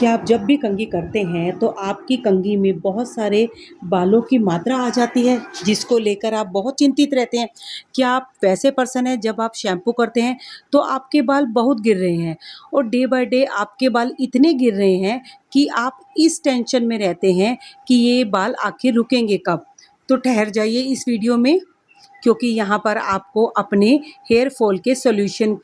क्या आप जब भी कंघी करते हैं तो आपकी कंघी में बहुत सारे बालों की मात्रा आ जाती है जिसको लेकर आप बहुत चिंतित रहते हैं? क्या आप वैसे पर्सन हैं जब आप शैम्पू करते हैं तो आपके बाल बहुत गिर रहे हैं और डे बाय डे आपके बाल इतने गिर रहे हैं कि आप इस टेंशन में रहते हैं कि ये बाल आखिर रुकेंगे कब? तो ठहर जाइए इस वीडियो में, क्योंकि यहाँ पर आपको अपने हेयर फॉल के सॉल्यूशन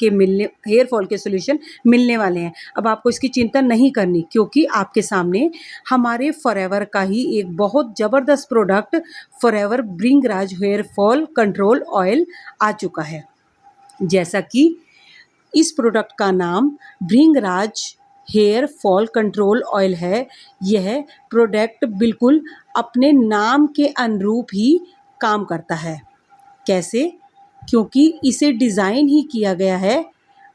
मिलने वाले हैं। अब आपको इसकी चिंता नहीं करनी, क्योंकि आपके सामने हमारे फॉरएवर का ही एक बहुत ज़बरदस्त प्रोडक्ट फॉरएवर भृंगराज हेयर फॉल कंट्रोल ऑयल आ चुका है। जैसा कि इस प्रोडक्ट का नाम भृंगराज हेयर फॉल कंट्रोल ऑयल है। यह प्रोडक्ट बिल्कुल अपने नाम के अनुरूप ही काम करता है। कैसे? क्योंकि इसे डिज़ाइन ही किया गया है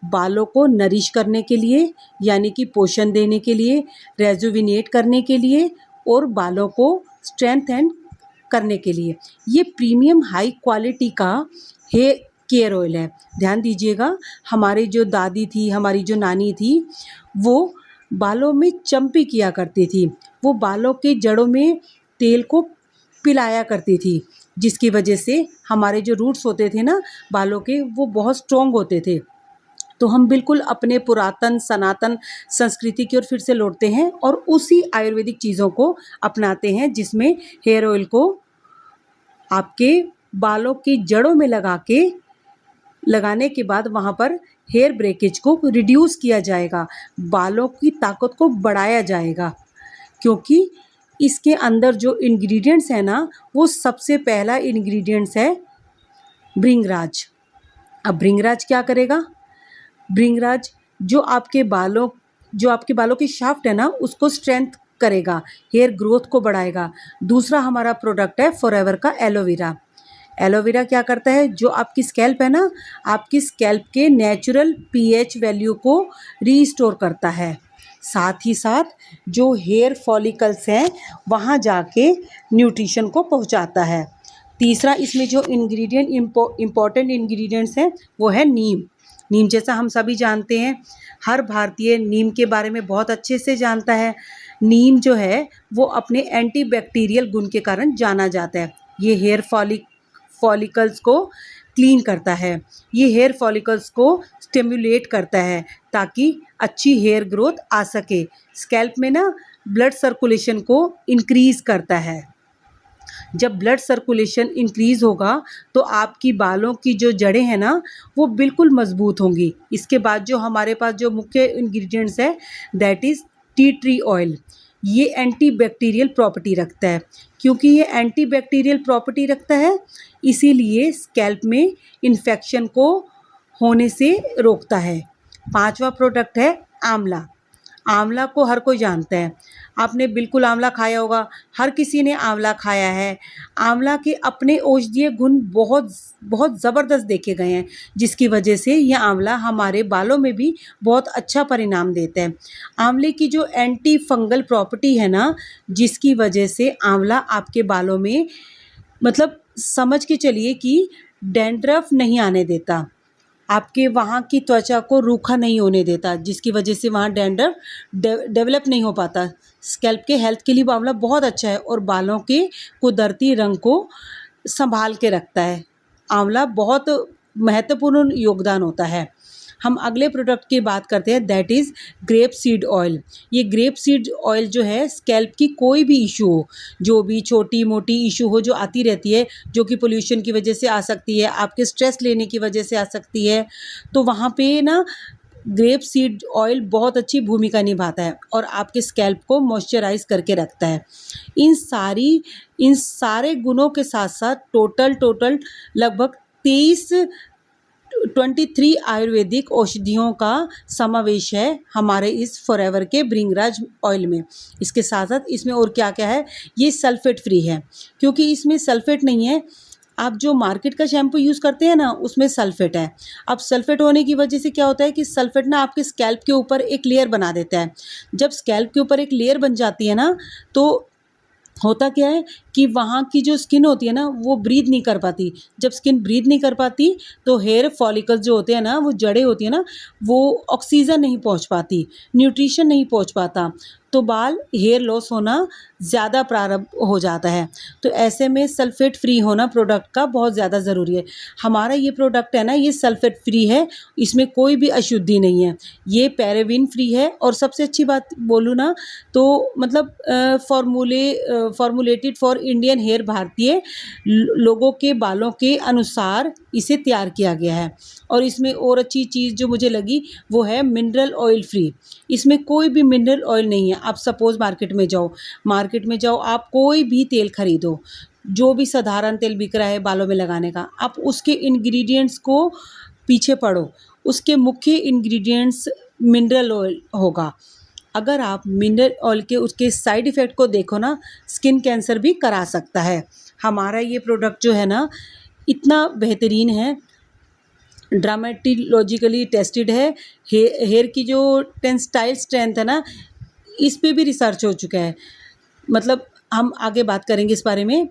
बालों को नरिश करने के लिए, यानी कि पोषण देने के लिए, रेजुविनेट करने के लिए और बालों को स्ट्रेंथेन करने के लिए। ये प्रीमियम हाई क्वालिटी का हेयर केयर ऑयल है। ध्यान दीजिएगा, हमारी जो दादी थी, हमारी जो नानी थी, वो बालों में चम्पी किया करती थी। वो बालों के जड़ों में तेल को पिलाया करती थी, जिसकी वजह से हमारे जो रूट्स होते थे ना बालों के, वो बहुत स्ट्रॉन्ग होते थे। तो हम बिल्कुल अपने पुरातन सनातन संस्कृति की ओर फिर से लौटते हैं और उसी आयुर्वेदिक चीज़ों को अपनाते हैं, जिसमें हेयर ऑयल को आपके बालों की जड़ों में लगाने के बाद वहाँ पर हेयर ब्रेकेज को रिड्यूस किया जाएगा, बालों की ताकत को बढ़ाया जाएगा। क्योंकि इसके अंदर जो इंग्रेडिएंट्स है ना, वो सबसे पहला इंग्रेडिएंट्स है भृंगराज। अब भृंगराज क्या करेगा? भृंगराज जो आपके बालों की शाफ्ट है ना, उसको स्ट्रेंथ करेगा, हेयर ग्रोथ को बढ़ाएगा। दूसरा हमारा प्रोडक्ट है फॉरएवर का एलोवेरा। एलोवेरा क्या करता है? जो आपकी स्कैल्प है ना, आपकी स्कैल्प के नेचुरल पीएच वैल्यू को रीस्टोर करता है। साथ ही साथ जो हेयर फॉलिकल्स हैं वहाँ जाके न्यूट्रिशन को पहुँचाता है। तीसरा इसमें जो इम्पॉर्टेंट इंग्रेडिएंट्स हैं वो है नीम। नीम जैसा हम सभी जानते हैं, हर भारतीय नीम के बारे में बहुत अच्छे से जानता है। नीम जो है वो अपने एंटीबैक्टीरियल गुण के कारण जाना जाता है। ये हेयर फॉलिकल्स को क्लीन करता है, ये हेयर फॉलिकल्स को स्टिमुलेट करता है ताकि अच्छी हेयर ग्रोथ आ सके। स्कैल्प में ना ब्लड सर्कुलेशन को इंक्रीज़ करता है। जब ब्लड सर्कुलेशन इंक्रीज़ होगा तो आपकी बालों की जो जड़ें हैं ना, वो बिल्कुल मज़बूत होंगी। इसके बाद जो हमारे पास जो मुख्य इंग्रेडिएंट्स है, that is tea tree oil. ये एंटीबैक्टीरियल प्रॉपर्टी रखता है। क्योंकि ये एंटीबैक्टीरियल प्रॉपर्टी रखता है, इसीलिए स्कैल्प में इन्फेक्शन को होने से रोकता है। पांचवा प्रोडक्ट है आंवला। आंवला को हर कोई जानता है, आपने बिल्कुल आंवला खाया होगा, हर किसी ने आंवला खाया है। आंवला के अपने औषधीय गुण बहुत बहुत ज़बरदस्त देखे गए हैं, जिसकी वजह से यह आंवला हमारे बालों में भी बहुत अच्छा परिणाम देता है। आंवले की जो एंटी फंगल प्रॉपर्टी है ना, जिसकी वजह से आंवला आपके बालों में, मतलब समझ के चलिए कि डैंड्रफ नहीं आने देता, आपके वहाँ की त्वचा को रूखा नहीं होने देता, जिसकी वजह से वहाँ डैंड्रफ डेवलप नहीं हो पाता। स्कैल्प के हेल्थ के लिए आंवला बहुत अच्छा है और बालों के कुदरती रंग को संभाल के रखता है। आंवला बहुत महत्वपूर्ण योगदान होता है। हम अगले प्रोडक्ट की बात करते हैं, that is grape seed oil. ये ग्रेप सीड ऑयल जो है, स्कैल्प की कोई भी इशू हो, जो भी छोटी मोटी इशू हो जो आती रहती है, जो कि पोल्यूशन की वजह से आ सकती है, आपके स्ट्रेस लेने की वजह से आ सकती है, तो वहाँ पे ना ग्रेप सीड ऑयल बहुत अच्छी भूमिका निभाता है और आपके स्कैल्प को मॉइस्चराइज करके रखता है। इन सारे गुणों के साथ साथ टोटल लगभग 23 आयुर्वेदिक औषधियों का समावेश है हमारे इस फॉरएवर के भृंगराज ऑयल में। इसके साथ साथ इसमें और क्या क्या है, ये सल्फेट फ्री है, क्योंकि इसमें सल्फेट नहीं है। आप जो मार्केट का शैम्पू यूज़ करते हैं ना, उसमें सल्फेट है। अब सल्फेट होने की वजह से क्या होता है कि सल्फेट ना आपके स्कैल्प के ऊपर एक लेयर बना देता है। जब स्कैल्प के ऊपर एक लेयर बन जाती है ना, तो होता क्या है कि वहाँ की जो स्किन होती है ना वो ब्रीथ नहीं कर पाती। जब स्किन ब्रीथ नहीं कर पाती तो हेयर फॉलिकल्स जो होते हैं ना, वो जड़ें होती हैं ना, वो ऑक्सीजन नहीं पहुँच पाती, न्यूट्रिशन नहीं पहुँच पाता, तो बाल हेयर लॉस होना ज़्यादा प्रारंभ हो जाता है। तो ऐसे में सल्फ़ेट फ्री होना प्रोडक्ट का बहुत ज़्यादा ज़रूरी है। हमारा ये प्रोडक्ट है ना, ये सल्फ़ेट फ्री है, इसमें कोई भी अशुद्धि नहीं है। ये पैराबेन फ्री है और सबसे अच्छी बात बोलूँ ना तो मतलब फॉर्मुलेटेड फॉर इंडियन हेयर, भारतीय लोगों के बालों के अनुसार इसे तैयार किया गया है। और इसमें और अच्छी चीज़ जो मुझे लगी वो है मिनरल ऑयल फ्री। इसमें कोई भी मिनरल ऑयल नहीं है। आप सपोज़ मार्केट में जाओ आप कोई भी तेल खरीदो, जो भी साधारण तेल बिक रहा है बालों में लगाने का, आप उसके इंग्रीडिएंट्स को पीछे पढ़ो, उसके मुख्य इंग्रीडिएंट्स मिनरल ऑयल होगा। अगर आप मिनरल ऑयल के उसके साइड इफ़ेक्ट को देखो ना, स्किन कैंसर भी करा सकता है। हमारा ये प्रोडक्ट जो है ना इतना बेहतरीन है, ड्रामेटोलॉजिकली टेस्टेड है। हेयर की जो टेंसाइल स्ट्रेंथ है ना, इस पे भी रिसर्च हो चुका है। मतलब हम आगे बात करेंगे इस बारे में।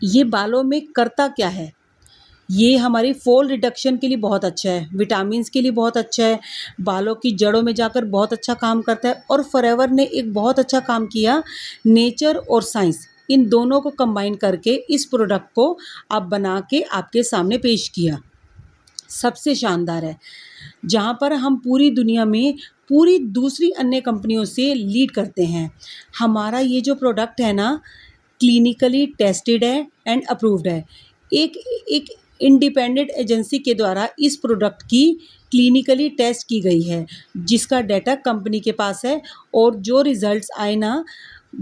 ये बालों में करता क्या है? ये हमारी फॉल रिडक्शन के लिए बहुत अच्छा है, विटामिन्स के लिए बहुत अच्छा है, बालों की जड़ों में जाकर बहुत अच्छा काम करता है। और फॉरएवर ने एक बहुत अच्छा काम किया, नेचर और साइंस इन दोनों को कंबाइन करके इस प्रोडक्ट को आप बना के आपके सामने पेश किया। सबसे शानदार है, जहाँ पर हम पूरी दुनिया में पूरी दूसरी अन्य कंपनियों से लीड करते हैं। हमारा ये जो प्रोडक्ट है ना क्लिनिकली टेस्टेड है एंड अप्रूव्ड है। एक एक इंडिपेंडेंट एजेंसी के द्वारा इस प्रोडक्ट की क्लिनिकली टेस्ट की गई है, जिसका डाटा कंपनी के पास है। और जो रिज़ल्ट्स आए ना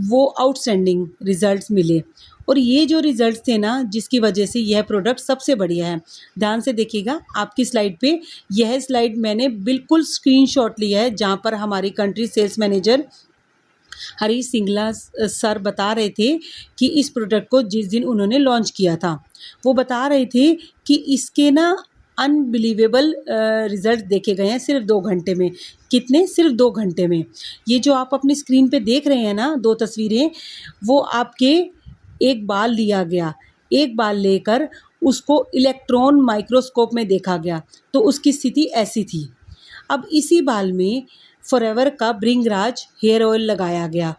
वो आउटस्टैंडिंग रिज़ल्ट्स मिले। और ये जो रिज़ल्ट्स थे ना जिसकी वजह से यह प्रोडक्ट सबसे बढ़िया है। ध्यान से देखिएगा आपकी स्लाइड पे, यह स्लाइड मैंने बिल्कुल स्क्रीनशॉट लिया है, जहाँ पर हमारी country sales manager Harish Singla sir बता रहे थे कि इस प्रोडक्ट को जिस दिन उन्होंने लॉन्च किया था, वो बता रहे थे कि इसके ना अनबिलीवेबल रिज़ल्ट देखे गए हैं सिर्फ 2 घंटे में। कितने? सिर्फ 2 घंटे में। ये जो आप अपनी स्क्रीन पे देख रहे हैं ना 2 तस्वीरें, वो आपके एक बाल लिया गया, एक बाल लेकर उसको इलेक्ट्रॉन माइक्रोस्कोप में देखा गया, तो उसकी स्थिति ऐसी थी। अब इसी बाल में फॉरएवर का भृंगराज हेयर ऑयल लगाया गया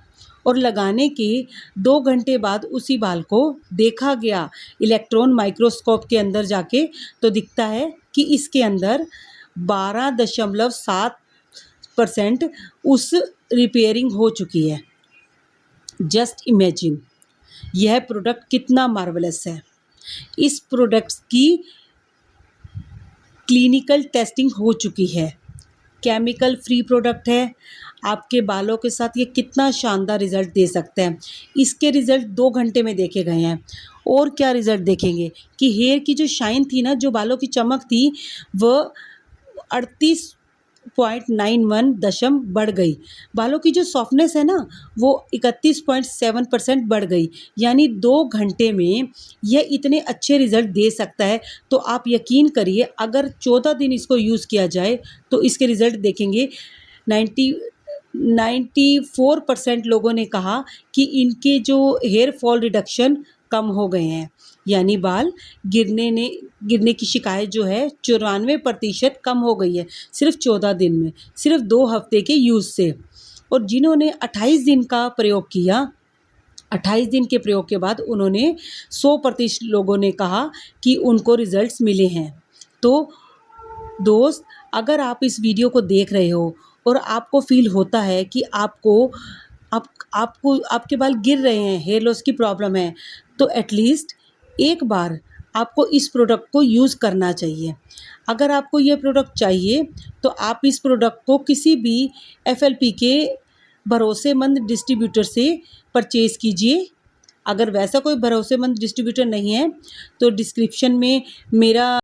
और लगाने के 2 घंटे बाद उसी बाल को देखा गया इलेक्ट्रॉन माइक्रोस्कोप के अंदर जाके, तो दिखता है कि इसके अंदर 12.7% उस रिपेयरिंग हो चुकी है। जस्ट इमेजिन यह प्रोडक्ट कितना मार्वलस है। इस प्रोडक्ट्स की क्लिनिकल टेस्टिंग हो चुकी है, केमिकल फ्री प्रोडक्ट है। आपके बालों के साथ ये कितना शानदार रिज़ल्ट दे सकते हैं। इसके रिज़ल्ट 2 घंटे में देखे गए हैं। और क्या रिज़ल्ट देखेंगे कि हेयर की जो शाइन थी ना, जो बालों की चमक थी, वह 38.91 दशम बढ़ गई। बालों की जो सॉफ्टनेस है ना, वो 31.7% बढ़ गई। यानी 2 घंटे में यह इतने अच्छे रिज़ल्ट दे सकता है। तो आप यकीन करिए, अगर 14 दिन इसको यूज़ किया जाए तो इसके रिज़ल्ट देखेंगे। 94% लोगों ने कहा कि इनके जो हेयर फॉल रिडक्शन कम हो गए हैं, यानी बाल गिरने की शिकायत जो है 94% कम हो गई है सिर्फ 14 दिन में, सिर्फ 2 हफ्ते के यूज़ से। और जिन्होंने 28 दिन का प्रयोग किया, 28 दिन के प्रयोग के बाद उन्होंने 100% लोगों ने कहा कि उनको रिज़ल्ट्स मिले हैं। तो दोस्त, अगर आप इस वीडियो को देख रहे हो और आपको फ़ील होता है कि आपको आपके बाल गिर रहे हैं, हेयर लॉस की प्रॉब्लम है, तो एटलीस्ट एक बार आपको इस प्रोडक्ट को यूज़ करना चाहिए। अगर आपको ये प्रोडक्ट चाहिए तो आप इस प्रोडक्ट को किसी भी एफएलपी के भरोसेमंद डिस्ट्रीब्यूटर से परचेज़ कीजिए। अगर वैसा कोई भरोसेमंद डिस्ट्रीब्यूटर नहीं है तो डिस्क्रिप्शन में मेरा